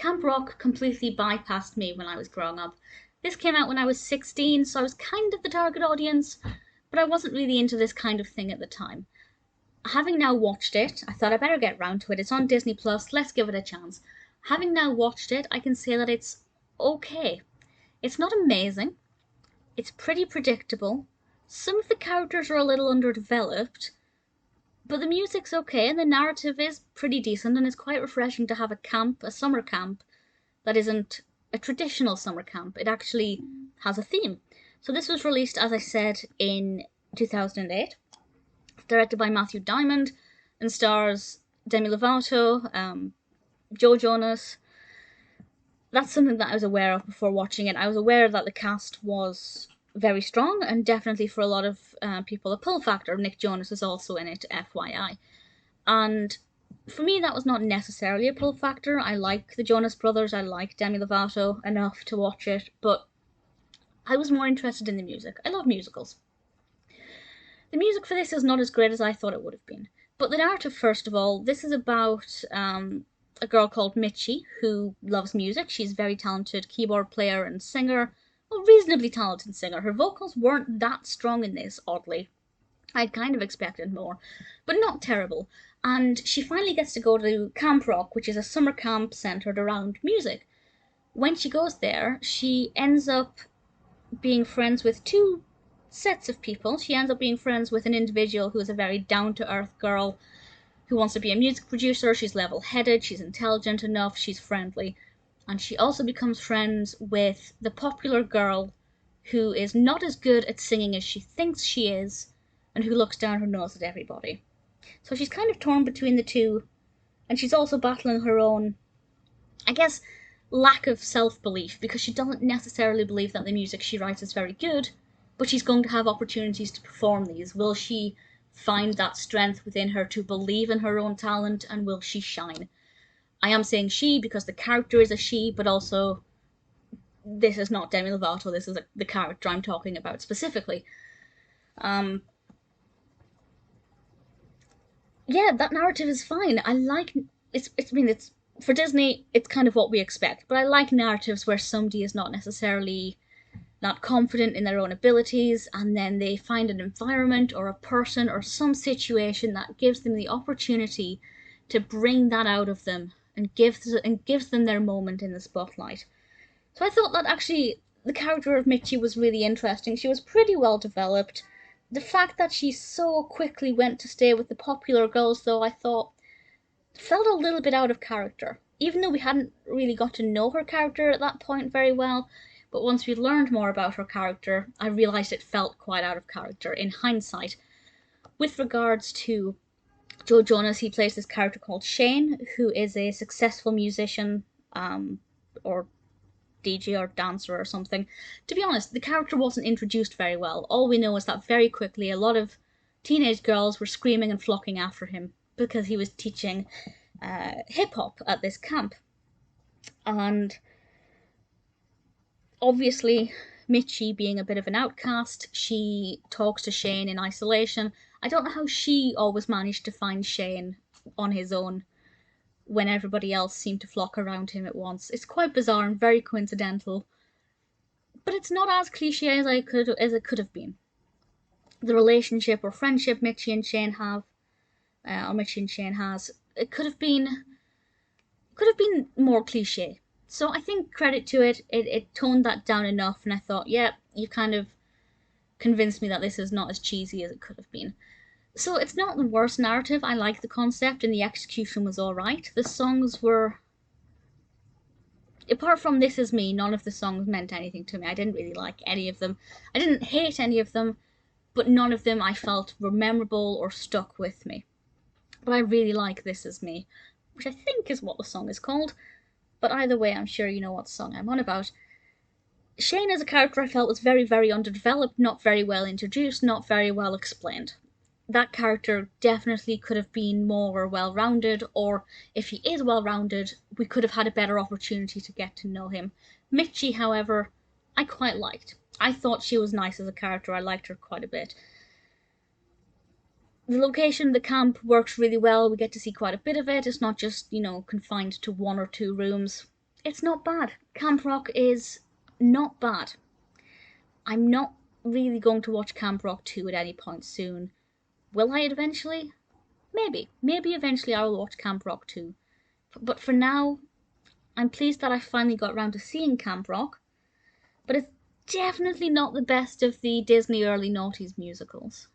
camp rock completely bypassed me when I was growing up. This came out when I was 16, so I was kind of the target audience, but I wasn't really into this kind of thing at the time. Having now watched it, I thought I better get round to it. It's on Disney Plus, let's give it a chance. Having now watched it, I can say that it's okay. It's not amazing. It's pretty predictable. Some of the characters are a little underdeveloped, but the music's okay and the narrative is pretty decent, and it's quite refreshing to have a summer camp, that isn't a traditional summer camp. It actually has a theme. So this was released, as I said, in 2008, directed by Matthew Diamond, and stars Demi Lovato, Joe Jonas. That's something that I was aware of before watching it. I was aware that the cast was very strong, and definitely for a lot of people a pull factor. Nick Jonas is also in it, FYI. And for me, that was not necessarily a pull factor. I like the Jonas Brothers, I like Demi Lovato enough to watch it, but I was more interested in the music. I love musicals. The music for this is not as great as I thought it would have been. But the narrative, first of all, this is about a girl called Mitchie who loves music. She's a very talented keyboard player and singer. Well, reasonably talented singer. Her vocals weren't that strong in this, oddly. I'd kind of expected more, but not terrible. And she finally gets to go to Camp Rock, which is a summer camp centered around music. When she goes there, she ends up being friends with two sets of people. She ends up being friends with an individual who is a very down-to-earth girl who wants to be a music producer. She's level-headed, she's intelligent enough, she's friendly. And she also becomes friends with the popular girl who is not as good at singing as she thinks she is, and who looks down her nose at everybody. So she's kind of torn between the two, and she's also battling her own, I guess, lack of self-belief, because she doesn't necessarily believe that the music she writes is very good, but she's going to have opportunities to perform these. Will she find that strength within her to believe in her own talent, and will she shine? I am saying she because the character is a she, but also this is not Demi Lovato, this is the character I'm talking about specifically. Yeah, that narrative is fine. I like it's for Disney, it's kind of what we expect, but I like narratives where somebody is not necessarily not confident in their own abilities, and then they find an environment or a person or some situation that gives them the opportunity to bring that out of them and gives them their moment in the spotlight. So I thought that actually the character of Mitchie was really interesting. She was pretty well developed. The fact that she so quickly went to stay with the popular girls, though, I thought felt a little bit out of character. Even though we hadn't really got to know her character at that point very well, but once we learned more about her character, I realised it felt quite out of character in hindsight. With regards to Joe Jonas, he plays this character called Shane, who is a successful musician, or DJ or dancer or something. To be honest, the character wasn't introduced very well. All we know is that very quickly a lot of teenage girls were screaming and flocking after him because he was teaching hip-hop at this camp. And obviously, Mitchie, being a bit of an outcast, she talks to Shane in isolation. I don't know how she always managed to find Shane on his own when everybody else seemed to flock around him at once. It's quite bizarre and very coincidental, but it's not as cliche as it could have been. The relationship or friendship Mitchie and Shane have, or Mitchie and Shane has, it could have been more cliche. So I think credit to it, it toned that down enough, and I thought, yeah, you kind of convinced me that this is not as cheesy as it could have been. So it's not the worst narrative. I like the concept, and the execution was alright. The songs were... Apart from This Is Me, none of the songs meant anything to me. I didn't really like any of them. I didn't hate any of them, but none of them I felt were memorable or stuck with me. But I really like This Is Me, which I think is what the song is called. But either way, I'm sure you know what song I'm on about. Shane as a character I felt was very, very underdeveloped, not very well introduced, not very well explained. That character definitely could have been more well-rounded, or if he is well-rounded, we could have had a better opportunity to get to know him. Mitchie, however, I quite liked. I thought she was nice as a character. I liked her quite a bit. The location of the camp works really well. We get to see quite a bit of it. It's not just, confined to one or two rooms. It's not bad. Camp Rock is not bad. I'm not really going to watch Camp Rock 2 at any point soon. Will I eventually? Maybe. Maybe eventually I will watch Camp Rock 2. But for now, I'm pleased that I finally got around to seeing Camp Rock. But it's definitely not the best of the Disney early noughties musicals.